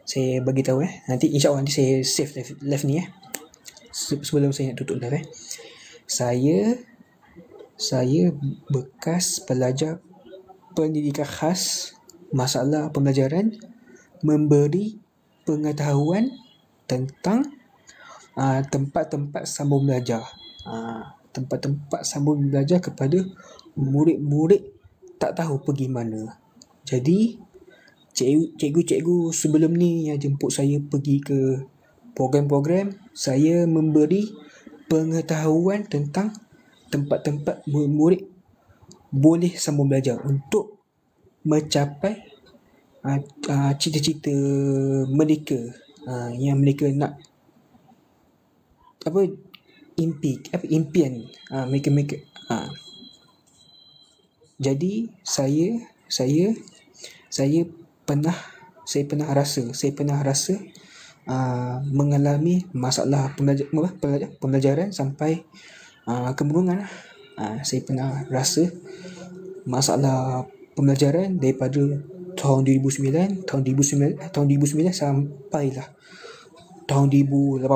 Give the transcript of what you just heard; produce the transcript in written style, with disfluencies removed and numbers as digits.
Saya bagi tahu nanti insya-Allah nanti saya save live ni sebelum saya nak tutup live Saya bekas pelajar pendidikan khas, masalah pembelajaran, memberi pengetahuan tentang tempat-tempat sambung belajar. Tempat-tempat sambung belajar kepada murid-murid tak tahu pergi mana. Jadi cikgu-cikgu sebelum ni yang jemput saya pergi ke program-program, saya memberi pengetahuan tentang tempat-tempat murid boleh sambung belajar untuk mencapai cita-cita mereka, yang mereka nak impian mereka. Jadi saya pernah rasa mengalami masalah pembelajaran sampai kemurungan. Saya pernah rasa masalah pembelajaran daripada tahun 2009 sampailah tahun 2018